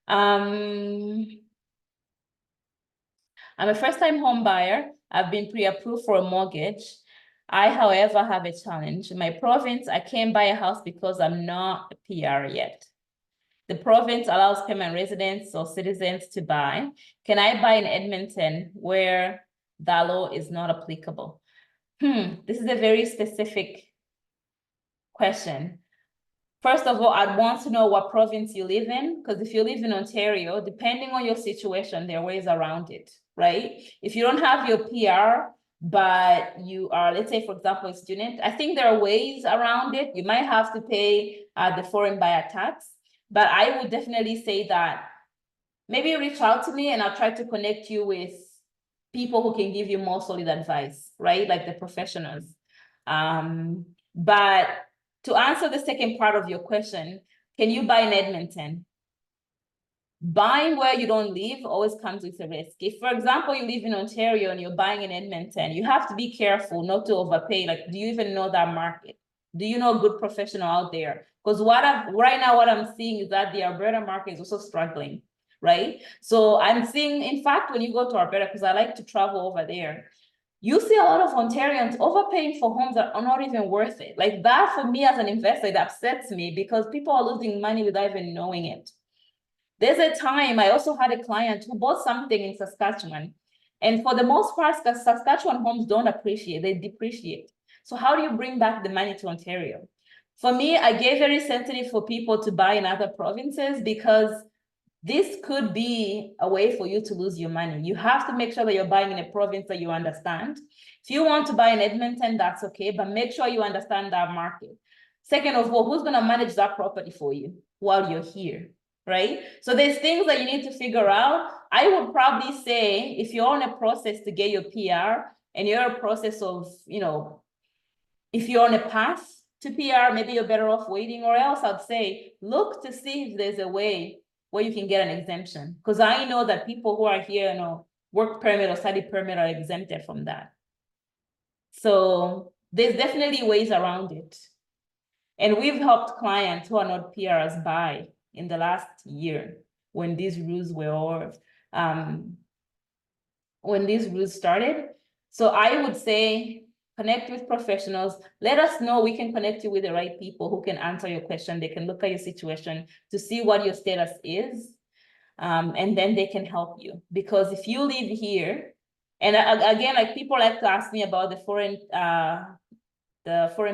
I'm a first-time home buyer. I've been pre-approved for a mortgage. I, however, have a challenge. In my province, I can't buy a house because I'm not a PR yet. The province allows permanent residents or citizens to buy. Can I buy in Edmonton where that law is not applicable? This is a very specific question. First of all, I'd want to know what province you live in, because if you live in Ontario, depending on your situation, there are ways around it, right? If you don't have your PR, but you are, let's say, for example, a student, I think there are ways around it. You might have to pay the foreign buyer tax, but I would definitely say that maybe reach out to me and I'll try to connect you with people who can give you more solid advice, right? Like the professionals. But to answer the second part of your question, can you buy in Edmonton? Buying where you don't live always comes with a risk. If, for example, you live in Ontario and you're buying in Edmonton, you have to be careful not to overpay. Like, do you even know that market? Do you know a good professional out there? Because right now, what I'm seeing is that the Alberta market is also struggling, right? So I'm seeing, in fact, when you go to Alberta, because I like to travel over there, you see a lot of Ontarians overpaying for homes that are not even worth it. Like that, for me as an investor, it upsets me because people are losing money without even knowing it. There's a time I also had a client who bought something in Saskatchewan. And for the most part, Saskatchewan homes don't appreciate, they depreciate. So how do you bring back the money to Ontario? For me, I get very sensitive for people to buy in other provinces because this could be a way for you to lose your money. You have to make sure that you're buying in a province that you understand. If you want to buy in Edmonton, that's okay, but make sure you understand that market. Second of all, who's going to manage that property for you while you're here, right? So there's things that you need to figure out. I would probably say if you're on a process to get your PR and you're in a process of, if you're on a path to PR, maybe you're better off waiting, or else I'd say, look to see if there's a way where you can get an exemption. Because I know that people who are here, work permit or study permit are exempted from that. So there's definitely ways around it. And we've helped clients who are not PRs buy in the last year when these rules were, when these rules started. So I would say, connect with professionals. Let us know. We can connect you with the right people who can answer your question. They can look at your situation to see what your status is. And then they can help you. Because if you live here, and again, like people like to ask me about the foreign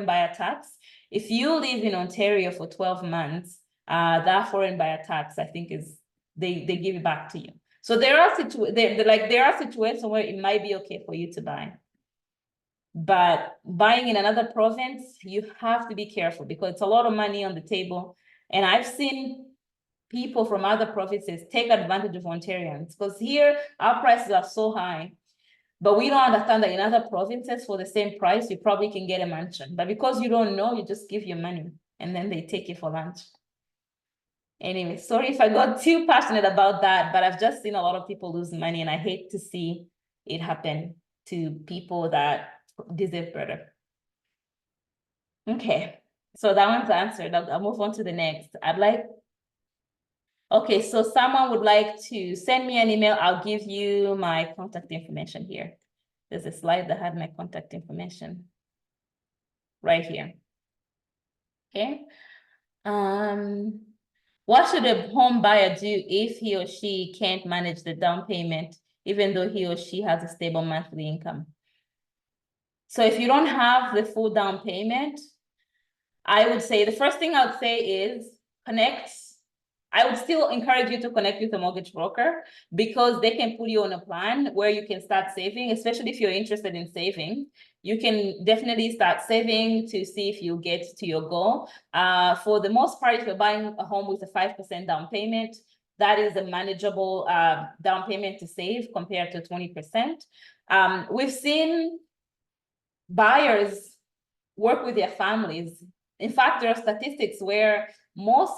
buyer tax. If you live in Ontario for 12 months, that foreign buyer tax, I think they give it back to you. So there are situations where it might be okay for you to buy. But buying in another province, you have to be careful because it's a lot of money on the table. And I've seen people from other provinces take advantage of Ontarians because here our prices are so high. But we don't understand that in other provinces for the same price, you probably can get a mansion. But because you don't know, you just give your money and then they take you for lunch. Anyway, sorry if I got too passionate about that, but I've just seen a lot of people lose money, and I hate to see it happen to people that deserve better. Okay, so that one's answered. I'll move on to the next. Okay, so someone would like to send me an email. I'll give you my contact information here. There's a slide that had my contact information right here. Okay. What should a home buyer do if he or she can't manage the down payment, even though he or she has a stable monthly income? So if you don't have the full down payment, I would say the first thing I would say is connect. I would still encourage you to connect with a mortgage broker because they can put you on a plan where you can start saving, especially if you're interested in saving. You can definitely start saving to see if you get to your goal. For the most part, if you're buying a home with a 5% down payment, that is a manageable down payment to save compared to 20%. We've seen buyers work with their families. In fact, there are statistics where most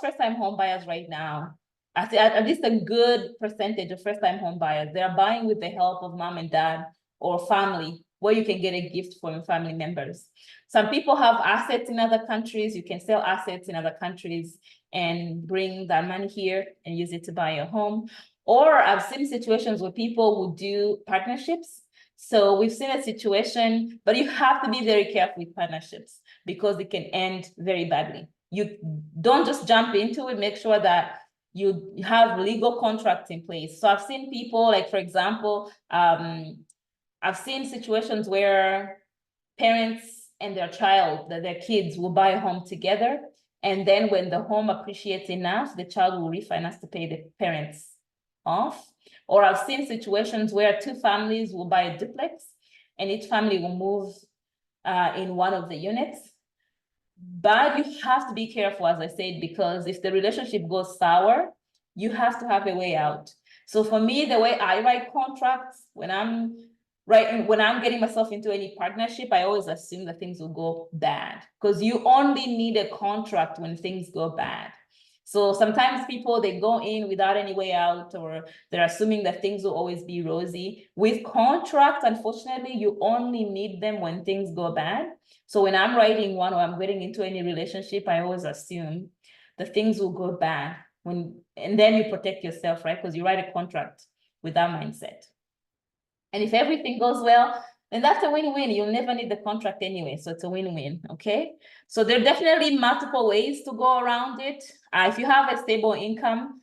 first-time home buyers right now, at least a good percentage of first-time home buyers, they are buying with the help of mom and dad or family, where you can get a gift from family members. Some people have assets in other countries. You can sell assets in other countries and bring that money here and use it to buy a home. Or I've seen situations where people would do partnerships. So we've seen a situation, but you have to be very careful with partnerships because it can end very badly. You don't just jump into it, make sure that you have legal contracts in place. So I've seen people, like, for example, I've seen situations where parents and their child, their kids will buy a home together. And then when the home appreciates enough, the child will refinance to pay the parents off. Or I've seen situations where two families will buy a duplex and each family will move in one of the units. But you have to be careful, as I said, because if the relationship goes sour, you have to have a way out. So for me, the way I write contracts, when I'm getting myself into any partnership, I always assume that things will go bad because you only need a contract when things go bad. So sometimes people, they go in without any way out, or they're assuming that things will always be rosy. With contracts, unfortunately, you only need them when things go bad. So when I'm writing one or I'm getting into any relationship, I always assume that things will go bad and then you protect yourself, right? Because you write a contract with that mindset. And if everything goes well, then that's a win-win. You'll never need the contract anyway. So it's a win-win, okay? So there are definitely multiple ways to go around it. If you have a stable income,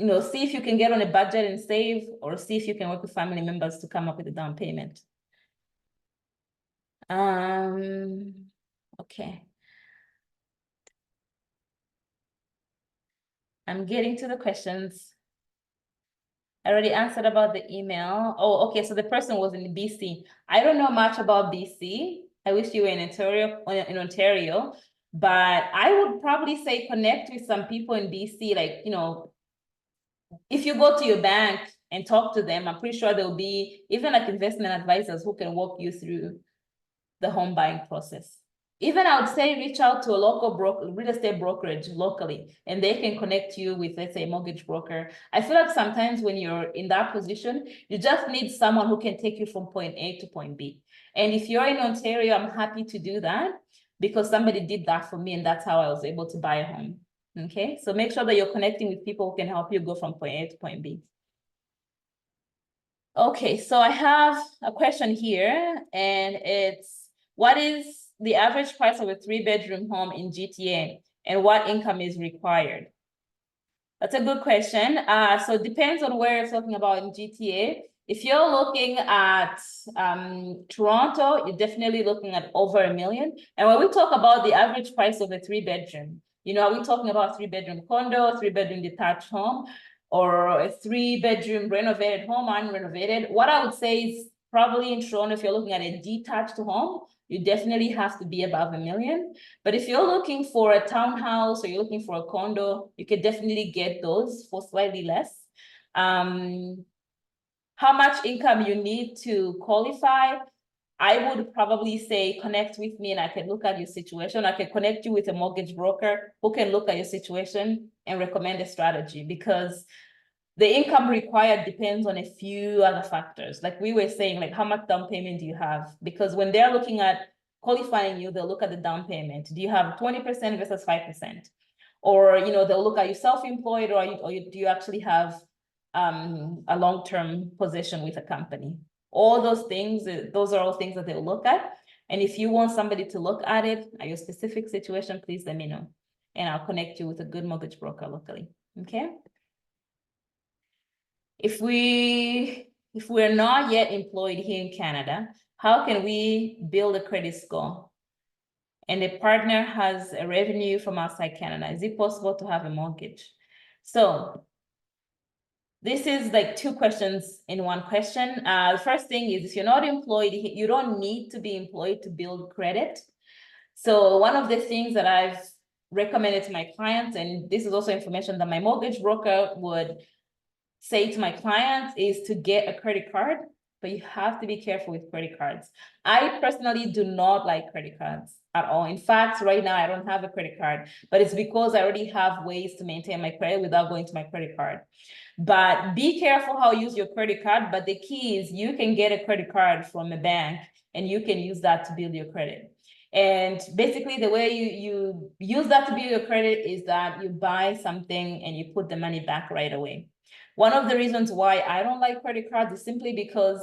see if you can get on a budget and save, or see if you can work with family members to come up with a down payment. Okay. I'm getting to the questions. I already answered about the email. Oh, okay, so the person was in BC. I don't know much about BC. I wish you were in Ontario, but I would probably say connect with some people in BC. Like, if you go to your bank and talk to them, I'm pretty sure there'll be even like investment advisors who can walk you through the home buying process. Even I would say reach out to a local real estate brokerage locally, and they can connect you with, let's say, a mortgage broker. I feel like sometimes when you're in that position, you just need someone who can take you from point A to point B. And if you're in Ontario, I'm happy to do that because somebody did that for me, and that's how I was able to buy a home. Okay, so make sure that you're connecting with people who can help you go from point A to point B. Okay, so I have a question here, and it's, what is the average price of a 3-bedroom home in GTA, and what income is required? That's a good question. So it depends on where you're talking about in GTA. If you're looking at Toronto, you're definitely looking at over $1 million. And when we talk about the average price of a 3-bedroom, are we talking about 3-bedroom condo, 3-bedroom detached home, or a 3-bedroom renovated home, unrenovated? What I would say is probably in Toronto, if you're looking at a detached home, you definitely have to be above $1 million. But if you're looking for a townhouse or you're looking for a condo, you can definitely get those for slightly less. How much income you need to qualify? I would probably say connect with me and I can look at your situation. I can connect you with a mortgage broker who can look at your situation and recommend a strategy, because the income required depends on a few other factors. Like we were saying, like how much down payment do you have? Because when they're looking at qualifying you, they'll look at the down payment. Do you have 20% versus 5%? Or, you know, they'll look at you self-employed, or do you actually have a long-term position with a company? All those things, those are all things that they'll look at. And if you want somebody to look at it, at your specific situation, please let me know. And I'll connect you with a good mortgage broker locally, okay? If we're not yet employed here in Canada, how can we build a credit score? And the partner has a revenue from outside Canada. Is it possible to have a mortgage? So this is like two questions in one question. The first thing is, if you're not employed, you don't need to be employed to build credit. So one of the things that I've recommended to my clients, and this is also information that my mortgage broker would say to my clients, is to get a credit card, but you have to be careful with credit cards. I personally do not like credit cards at all. In fact, right now I don't have a credit card, but it's because I already have ways to maintain my credit without going to my credit card. But be careful how you use your credit card. But the key is you can get a credit card from a bank and you can use that to build your credit. And basically the way you use that to build your credit is that you buy something and you put the money back right away. One of the reasons why I don't like credit cards is simply because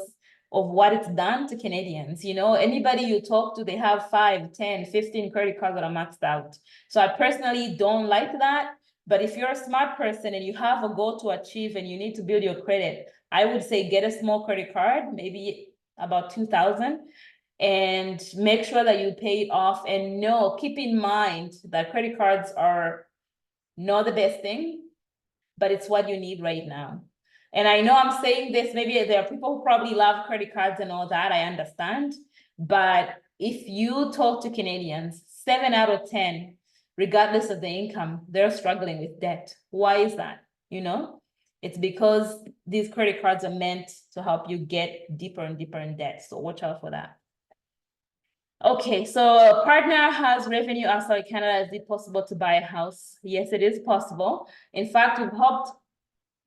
of what it's done to Canadians. You know, anybody you talk to, they have 5, 10, 15 credit cards that are maxed out. So I personally don't like that. But if you're a smart person and you have a goal to achieve and you need to build your credit, I would say get a small credit card, maybe about 2,000, and make sure that you pay it off. And keep in mind that credit cards are not the best thing, but it's what you need right now. And I know I'm saying this, maybe there are people who probably love credit cards and all that, I understand. But if you talk to Canadians, 7 out of 10, regardless of the income, they're struggling with debt. Why is that? You know, it's because these credit cards are meant to help you get deeper and deeper in debt. So watch out for that. Okay, so a partner has revenue outside Canada. Is it possible to buy a house? Yes, it is possible. In fact, we've helped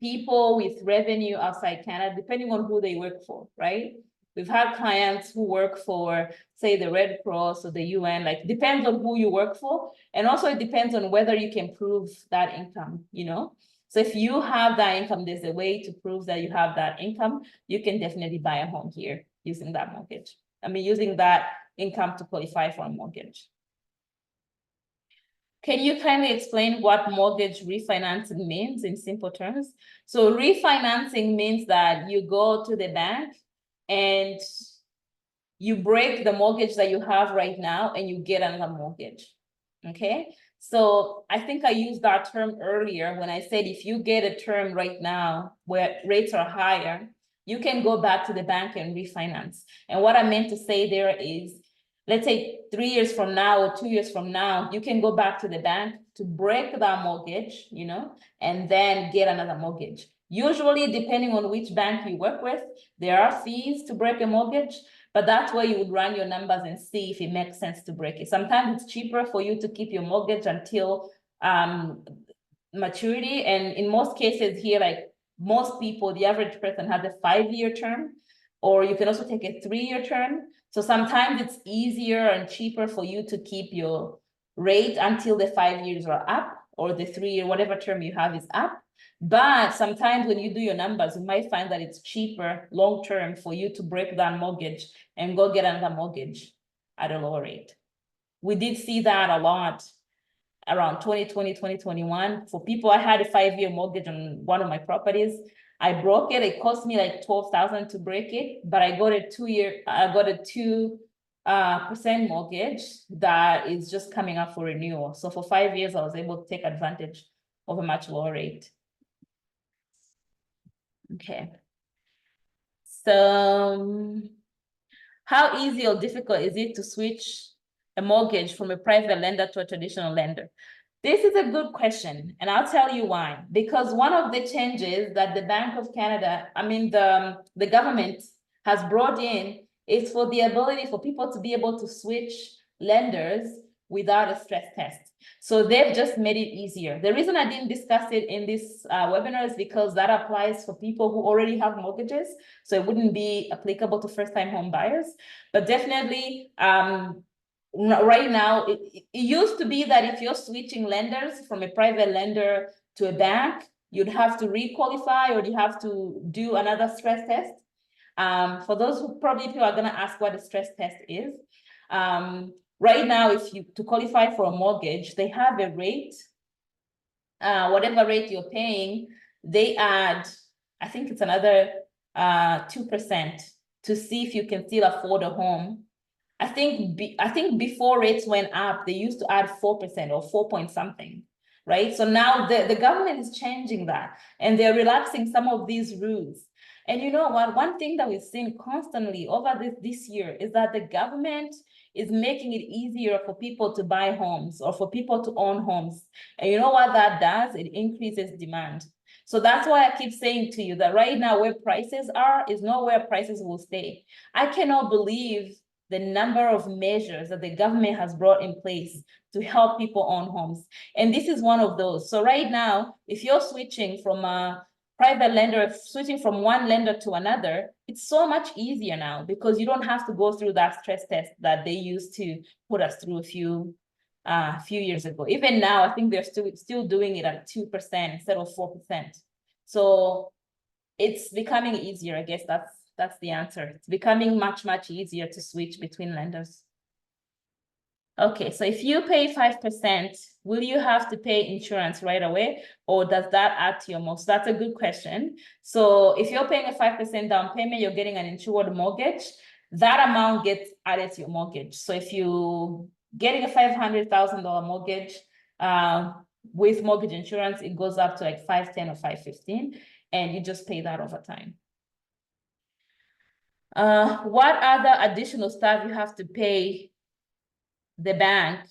people with revenue outside Canada, depending on who they work for, right? We've had clients who work for, say, the Red Cross or the UN, like depends on who you work for. And also it depends on whether you can prove that income, you know? So if you have that income, there's a way to prove that you have that income, you can definitely buy a home here using that mortgage. Using that income to qualify for a mortgage. Can you kindly explain what mortgage refinancing means in simple terms? So refinancing means that you go to the bank and you break the mortgage that you have right now and you get another mortgage, okay? So I think I used that term earlier when I said if you get a term right now where rates are higher, you can go back to the bank and refinance. And what I meant to say there is, let's say 3 years from now or 2 years from now, you can go back to the bank to break that mortgage, you know, and then get another mortgage. Usually, depending on which bank you work with, there are fees to break a mortgage, but that's where you would run your numbers and see if it makes sense to break it. Sometimes it's cheaper for you to keep your mortgage until maturity. And in most cases here, like most people, the average person has a 5-year term, or you can also take a 3-year term. So sometimes it's easier and cheaper for you to keep your rate until the 5 years are up, or the 3-year, whatever term you have is up. But sometimes when you do your numbers, you might find that it's cheaper long-term for you to break down mortgage and go get another mortgage at a lower rate. We did see that a lot around 2020, 2021. For people, I had a 5-year mortgage on one of my properties. I broke it. It cost me like 12,000 to break it, but I got a 2% mortgage that is just coming up for renewal. So for 5 years, I was able to take advantage of a much lower rate. Okay. So how easy or difficult is it to switch a mortgage from a private lender to a traditional lender? This is a good question, and I'll tell you why. Because one of the changes that the Bank of Canada, the government has brought in It's for the ability for people to be able to switch lenders without a stress test. So they've just made it easier. The reason I didn't discuss it in this webinar is because that applies for people who already have mortgages. So it wouldn't be applicable to first-time home buyers. But definitely, right now, it used to be that if you're switching lenders from a private lender to a bank, you'd have to re-qualify or you have to do another stress test. For those who probably people are going to ask what a stress test is. Right now, if you to qualify for a mortgage, they have a rate. Whatever rate you're paying, they add, I think it's another 2% to see if you can still afford a home. I think before rates went up, they used to add 4% or 4 point something, right? So now the government is changing that and they're relaxing some of these rules. And you know what? One thing that we've seen constantly over this year is that the government is making it easier for people to buy homes or for people to own homes. And you know what that does? It increases demand. So that's why I keep saying to you that right now where prices are is not where prices will stay. I cannot believe the number of measures that the government has brought in place to help people own homes. And this is one of those. So right now, if you're switching from a private lender, switching from one lender to another, it's so much easier now because you don't have to go through that stress test that they used to put us through a few years ago. Even now, I think they're still doing it at 2% instead of 4%. So it's becoming easier. I guess that's the answer. It's becoming much, much easier to switch between lenders. Okay, so if you pay 5%, will you have to pay insurance right away, or does that add to your mortgage? That's a good question. So if you're paying a 5% down payment, you're getting an insured mortgage, that amount gets added to your mortgage. So if you getting a $500,000 mortgage with mortgage insurance, it goes up to like 510 or 515, and you just pay that over time. What other additional stuff you have to pay the bank?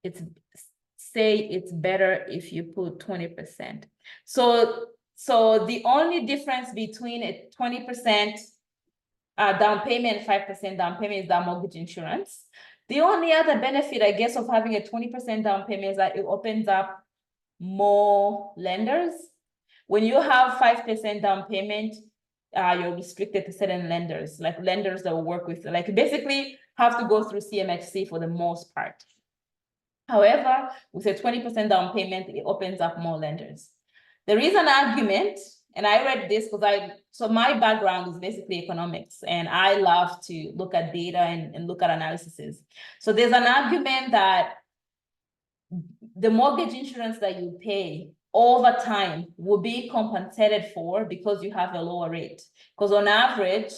It's better if you put 20%. So the only difference between a 20% down payment and 5% down payment is that mortgage insurance. The only other benefit, I guess, of having a 20% down payment is that it opens up more lenders. When you have 5% down payment, you're restricted to certain lenders, like lenders that will work with, like basically have to go through CMHC for the most part. However, with a 20% down payment, it opens up more lenders. There is an argument, and I read this because so my background is basically economics, and I love to look at data and look at analyses. So there's an argument that the mortgage insurance that you pay over time will be compensated for because you have a lower rate. Because on average,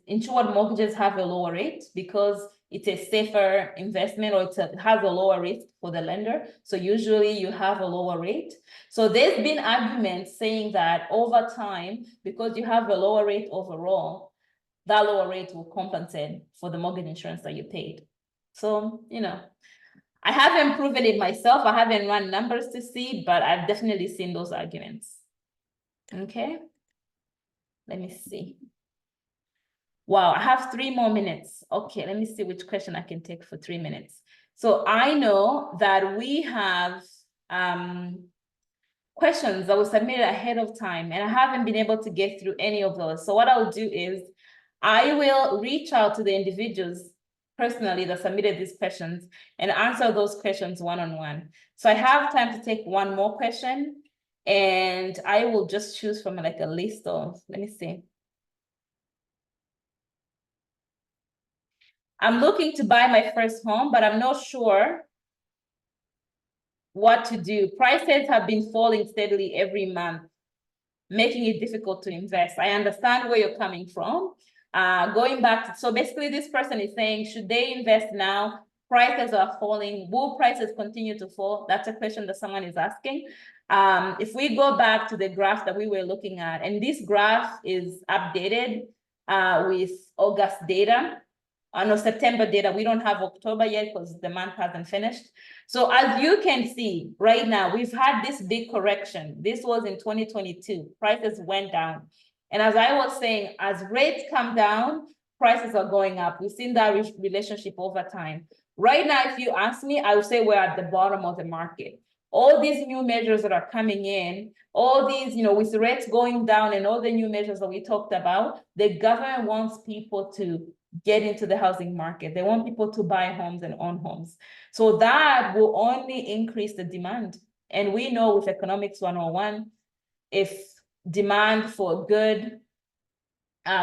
insured mortgages have a lower rate because it's a safer investment, or it has a lower risk for the lender. So usually you have a lower rate. So there's been arguments saying that over time, because you have a lower rate overall, that lower rate will compensate for the mortgage insurance that you paid. So, you know, I haven't proven it myself. I haven't run numbers to see, but I've definitely seen those arguments. Okay. Let me see. Wow, I have 3 more minutes. Okay, let me see which question I can take for 3 minutes. So I know that we have questions that were submitted ahead of time, and I haven't been able to get through any of those. So what I'll do is I will reach out to the individuals personally that submitted these questions and answer those questions one-on-one. So I have time to take one more question, and I will just choose from like a list of, let me see. I'm looking to buy my first home, but I'm not sure what to do. Prices have been falling steadily every month, making it difficult to invest. I understand where you're coming from. Going back to, so basically this person is saying, should they invest now? Prices are falling. Will prices continue to fall? That's a question that someone is asking. If we go back to the graph that we were looking at, and this graph is updated with August data, no, September data. We don't have October yet because the month hasn't finished. So as you can see right now, we've had this big correction. This was in 2022. Prices went down. And as I was saying, as rates come down, prices are going up. We've seen that relationship over time. Right now, if you ask me, I would say we're at the bottom of the market. All these new measures that are coming in, all these, with rates going down and all the new measures that we talked about, the government wants people to get into the housing market. They want people to buy homes and own homes. So that will only increase the demand. And we know with Economics 101, if demand for good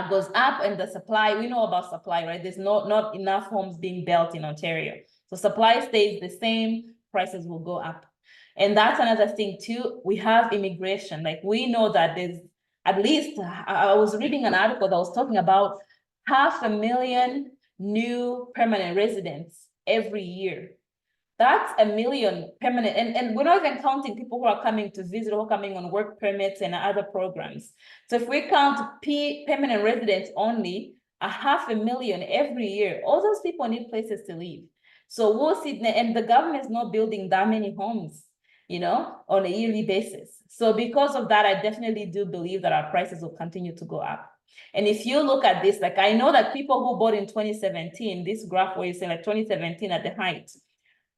goes up and the supply, we know about supply, right? There's not enough homes being built in Ontario. So supply stays the same, prices will go up. And that's another thing too. We have immigration. Like we know that there's at least, I was reading an article that was talking about 500,000 new permanent residents every year. That's 1 million permanent, and we're not even counting people who are coming to visit or coming on work permits and other programs. So if we count permanent residents only, 500,000 every year, all those people need places to live. So we'll see, and the government is not building that many homes, on a yearly basis. So because of that, I definitely do believe that our prices will continue to go up. And if you look at this, like I know that people who bought in 2017, this graph where you say like 2017 at the height,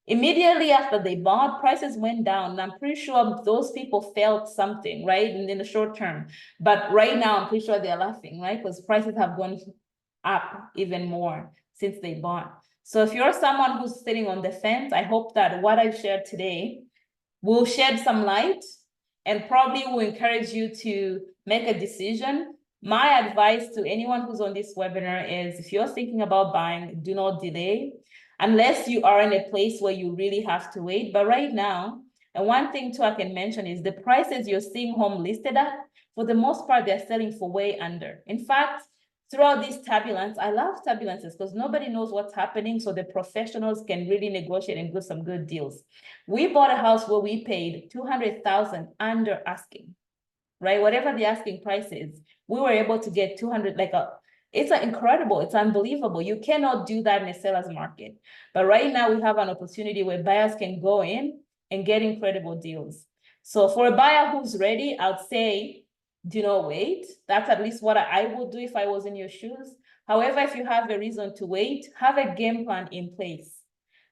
immediately after they bought, prices went down. And I'm pretty sure those people felt something, right, in the short term. But right now, I'm pretty sure they're laughing, right, because prices have gone up even more since they bought. So if you're someone who's sitting on the fence, I hope that what I've shared today will shed some light and probably will encourage you to make a decision. My advice to anyone who's on this webinar is if you're thinking about buying, do not delay. Unless you are in a place where you really have to wait. But right now, and one thing too I can mention is the prices you're seeing home listed at, for the most part, they're selling for way under. In fact, throughout this turbulence, I love turbulences because nobody knows what's happening. So the professionals can really negotiate and get some good deals. We bought a house where we paid $200,000 under asking, right? Whatever the asking price is, we were able to get 200, it's incredible. It's unbelievable. You cannot do that in a seller's market. But right now we have an opportunity where buyers can go in and get incredible deals. So for a buyer who's ready, I'd say, do not wait. That's at least what I would do if I was in your shoes. However, if you have a reason to wait, have a game plan in place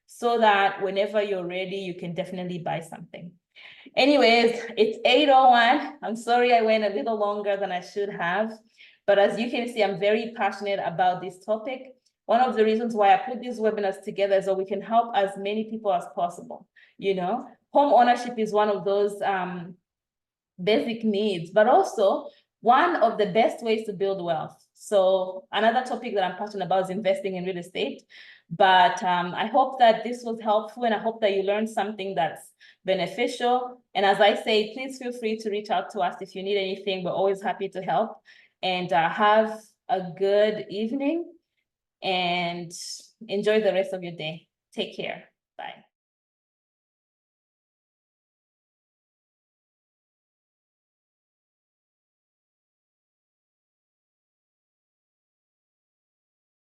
so that whenever you're ready, you can definitely buy something. Anyways, it's 8:01. I'm sorry I went a little longer than I should have. But as you can see, I'm very passionate about this topic. One of the reasons why I put these webinars together is so we can help as many people as possible. Home ownership is one of those basic needs, but also one of the best ways to build wealth. So another topic that I'm passionate about is investing in real estate. But I hope that this was helpful and I hope that you learned something that's beneficial. And as I say, please feel free to reach out to us if you need anything. We're always happy to help. And have a good evening and enjoy the rest of your day. Take care. Bye.